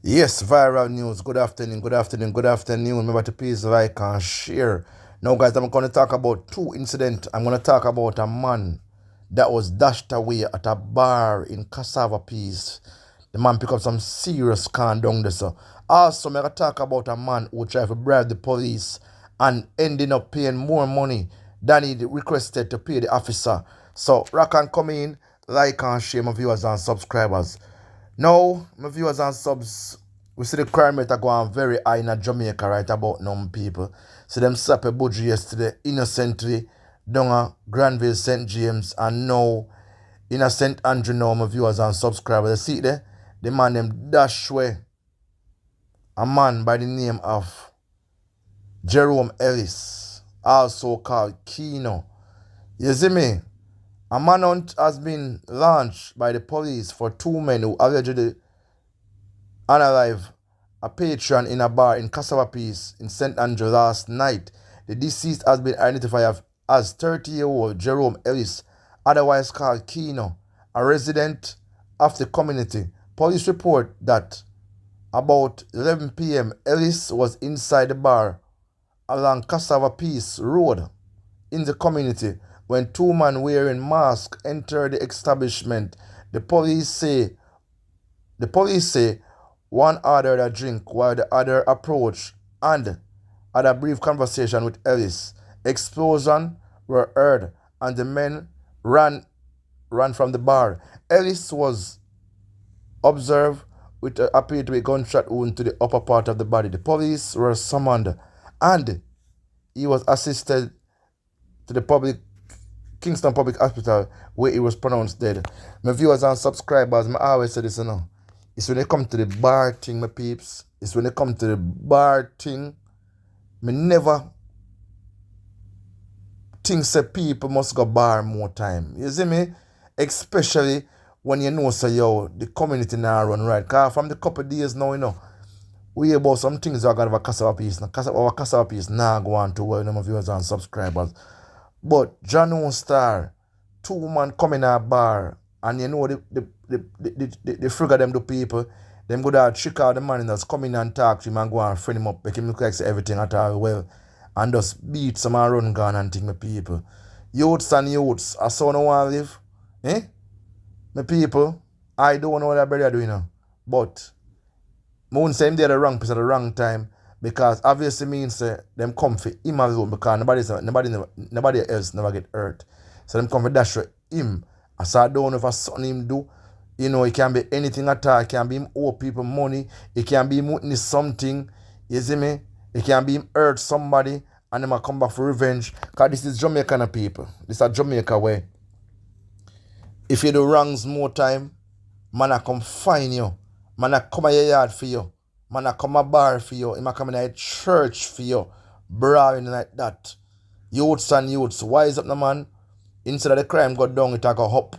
Yes, viral news. Good afternoon, good afternoon, good afternoon. Remember to please like and share. Now, guys, I'm going to talk about two incidents. I'm going to talk about a man that was dashed away at a bar in Casava Peace. The man picked up some serious can down there. So. Also, I'm going to talk about a man who tried to bribe the police and ending up paying more money than he requested to pay the officer. So, rock and come in, like and share, my viewers and subscribers. Now, my viewers and subs, we see the crime rate are going very high in Jamaica right about now, people. So them slap a budgie yesterday, innocently, down at Granville, St. James, and now in a St. Andrew now, my viewers and subscribers. You see it there? The man them dash way. A man by the name of Jerome Ellis, also called Kino. You see me? A manhunt has been launched by the police for two men who allegedly unalive a patron in a bar in Casava Peace in St. Andrew last night. The deceased has been identified as 30-year-old Jerome Ellis, otherwise called Kino, a resident of the community. Police report that about 11 p.m. Ellis was inside the bar along Casava Peace Road in the community when two men wearing masks entered the establishment. The police say one ordered a drink while the other approached and had a brief conversation with Ellis. Explosions were heard and the men ran from the bar. Ellis was observed with what appeared to be a gunshot wound to the upper part of the body. The police were summoned and he was assisted to the Kingston Public Hospital where he was pronounced dead. My viewers and subscribers, I always say this, It's when they come to the bar thing, my peeps. It's when they come to the bar thing. Me never think say people must go bar more time. You see me? Especially when you know say the community now run right. Cause from the couple of days now, we hear about some things that are going to have a Casava Piece. Our Casava Piece now go on to well, my viewers and subscribers. But John Star, two man come in a bar, and the figure them the people, them go there trick out the man that's come in and talk to him and go and friend him up, make him look like everything at all well, and just beat some and run gun and think my people. Youths and youths, I saw no one live. Eh? My people, I don't know what that brother doing but I won't say him there the wrong place at the wrong time. Because obviously means them come for him alone because nobody else never get hurt. So them come for dash for him. As I don't know if something him do. It can be anything at all. It can be him owe people money. It can be him witness something. You see me? It can be him hurt somebody and them come back for revenge. Because this is Jamaican people. This is a Jamaica way. If you do wrongs more time, man I come find you. Man I come at your yard for you. Man I come a bar for you. I come in a church for you. Brawling like that. Youths and youths. Wise up the man. Instead of the crime go down, it go up.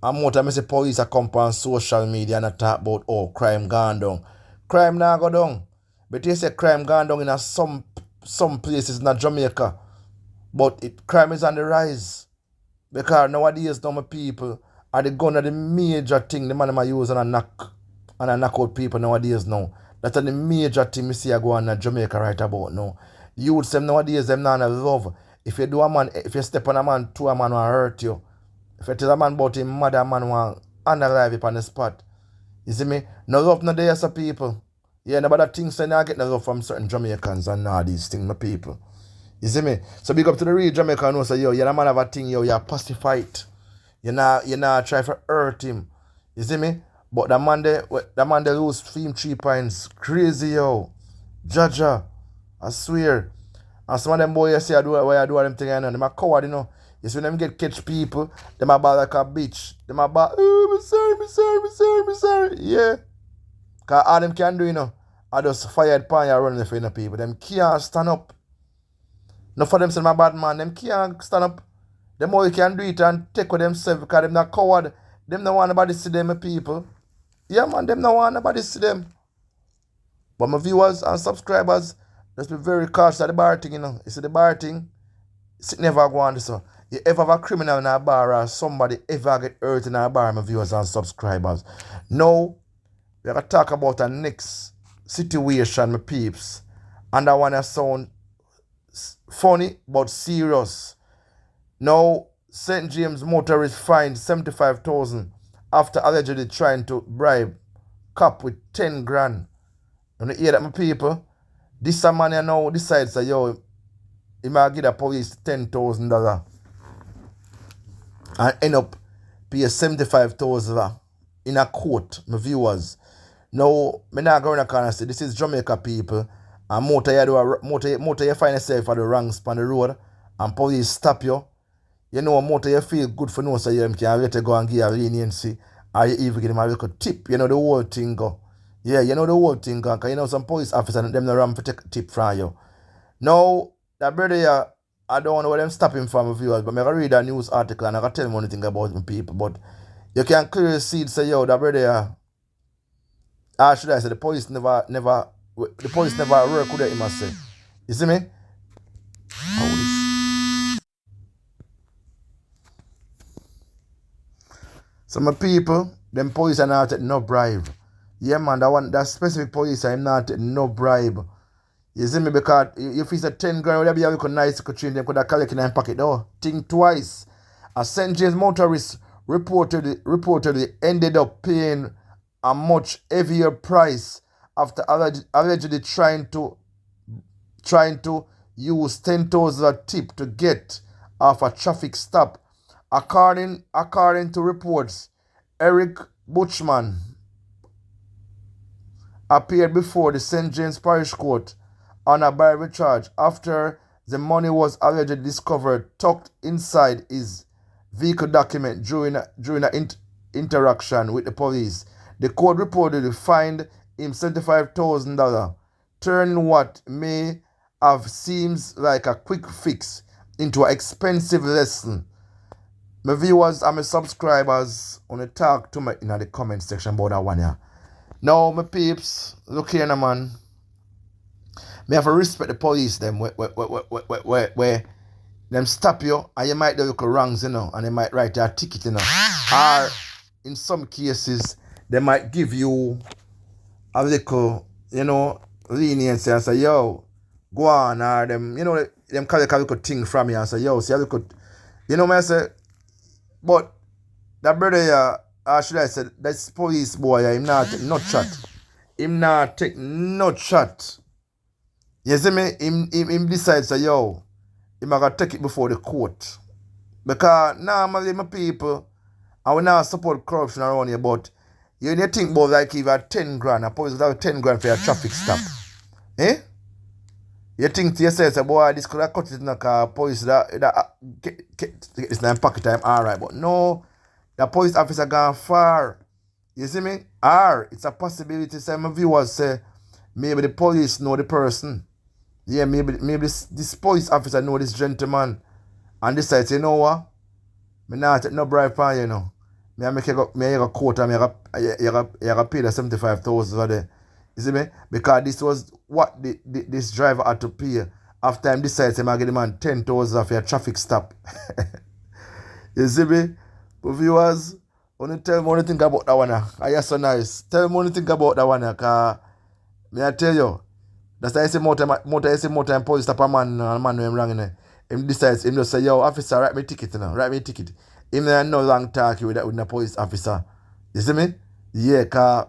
And more time I say police are come on social media and talk about crime gone down. Crime now go down. But they say crime gone down in some places in Jamaica. But crime is on the rise. Because nowadays my people are the gun of the major thing the man use and knock out people nowadays now. That's the major thing we see go on in Jamaica right about now. Youths them nowadays them not love. If you step on a man, two a man will hurt you. If you tell a man about him, mother man will unalive you on the spot. You see me? No love no there some people. Yeah, nobody thinks they not get no love from certain Jamaicans and all these things, my people. You see me? So big up to the real Jamaican who say, you're a man of a thing, you're pacified. You're not try to hurt him. You see me? But the man they lose 3 points. Crazy, yo. Jaja. I swear. And some of them boys say I do what I do them thing, them a coward, You see when them get catch people, them a bad like a bitch. Them a bad, me sorry. Yeah. Cause all them can do, I just fired pan you running for people. Them can't stand up. No for them say my bad man, them can't stand up. Them all can do it and take with themselves because them not coward. Them don't want nobody see them people. Yeah man, them don't want nobody see them. But my viewers and subscribers, just be very cautious of the bar thing, You see the bar thing, it never go on this. So. You ever have a criminal in a bar or somebody ever get hurt in a bar, my viewers and subscribers. No, we are going to talk about a next situation, my peeps. And that one sound funny but serious. Now, St. James Motorist fined 75,000 after allegedly trying to bribe cop with 10 grand. And you hear that, my people? This man now decides that, yo, he might give the police $10,000 and end up pay 75,000 in a court, my viewers. Now, me not going to corner say this is Jamaica people, and motor you find yourself at the wrong span the road, and police stop you. You know, motor you feel good for no, so you can let you go and give a leniency, or you even give them a little tip. You know the whole thing go. Yeah, you know the whole thing go, because you know some police officers them the ram for take a tip from you. Now, that brother here, I don't know what them stopping from my viewers, but I read a news article and I can tell them anything about my people. But you can clearly see it say, yo, that brother here, how should I say, the police never work with him, I say. You see me? So my people, them police are not taking no bribe. Yeah man, that specific police are not taking no bribe. You see me? Because if it's a 10 grand, would be a little nice to train them, could have collect in their pocket though. Think twice. A St. James Motorist reportedly ended up paying a much heavier price after allegedly trying to use 10,000 tip to get off a traffic stop. According to reports, Eric Butchman appeared before the St. James Parish Court on a bribery charge after the money was allegedly discovered tucked inside his vehicle document during an interaction with the police. The court reportedly fined him $75,000, turning what may have seems like a quick fix into an expensive lesson. My viewers and my subscribers want to talk to me in the comment section about that one here. Now, my peeps, look here now, man. Me have to respect the police them where them stop you and you might do look wrongs, you know, and they might write you a ticket, you know. Or in some cases, they might give you a little, you know, leniency and say, yo, go on, or them, you know, them collect a little thing from you and say, yo, see a little, you know what I say? But that brother here, should I say, that's police boy, him not take no chat. Him not take no chat. You see me? Him decides say, yo, him gonna take it before the court. Because normally my people, I will not support corruption around here, but you need to think about like if you have 10 grand, a police will have 10 grand for your traffic stop. Eh? You think to yourself, say, boy, this could have cut it in the car, police get this in pocket time, alright. But no, the police officer gone far. You see me? Or it's a possibility, say my viewers say, maybe the police know the person. Yeah, maybe this police officer know this gentleman and decides, you know what? Me not take no bribe for you know. Me make you go court and you gotta pay the 75,000 for there. You see me? Because this was what this driver had to pay after him decides to give the man 10,000 for a traffic stop. You see me? But viewers, only tell me what you think about that one. Ah, yes, so nice. Tell me what you think about that one. Because me I tell you, that's why I say more time police stop a man and a man when him wrong in there. Him decides, him just say, yo, officer, write me a ticket, you know, write me a ticket. Him there no long talk with the police officer. You see me? Yeah, because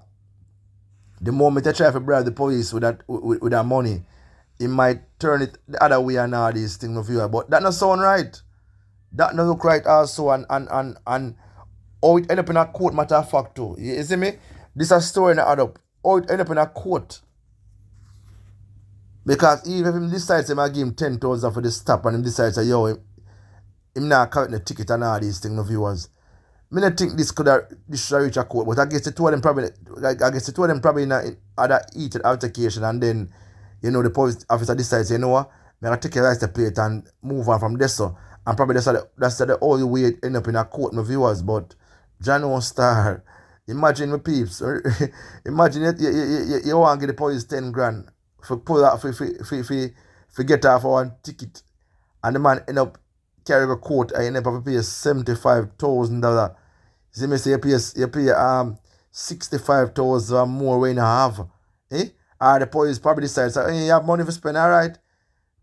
the moment I try to bribe the police with that money, he might turn it the other way and all these things of you. But that not sound right. That not look right also and how it end up in a court matter of fact too. You see me? This is a story that add up. How it end up in a court. Because even if him decides to give him 10,000 for the stop and him decides that yo, him not collect the ticket and all these things of viewers. I don't think this should reach a court, but I guess the two of them probably in other heated altercation and then, you know, the police officer decides, you know what, I'm going to take a license plate and move on from this. So, and probably that's the only way it end up in a court, my viewers. But John Star, imagine my peeps, imagine you want to give the police 10 grand for pull out for get off one ticket and the man end up carrying a court and end up pay $75,000. See me say you pay 65,000 or more when you have. Eh? Or the police probably decide, so, hey, you have money to spend, all right?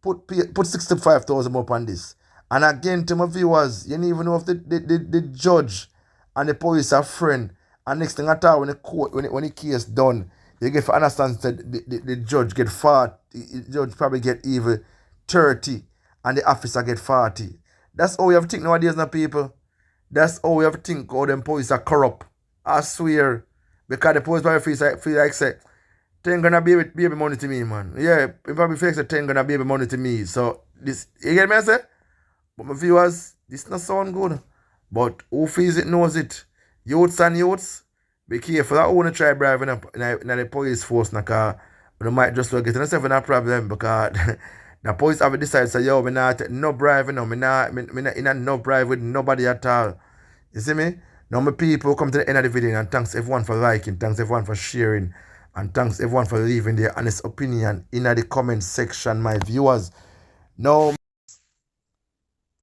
Put 65,000 up on this. And again, to my viewers, you don't even know if the judge and the police are friend. And next thing I tell when the court, when the case done, you get to understand that the judge get 40, the judge probably get even 30, and the officer get 40. That's how we have to think nowadays, now, people. That's how we have to think how them police are corrupt. I swear. Because the police probably feel like say, 10 gonna baby money to me, man. Yeah, it probably feels like 10 gonna baby money to me. So this, you get me, I say? But my viewers, this not sound good. But who feels it knows it. Youths and youths, be careful. I want to try bribing up in the police force because we might just get yourself in a problem because the police have decided say, yo, me not no bribing, no, me not no bribe with nobody at all. You see me? Now my people come to the end of the video, and thanks everyone for liking, thanks everyone for sharing, and thanks everyone for leaving their honest opinion in the comment section, my viewers. Now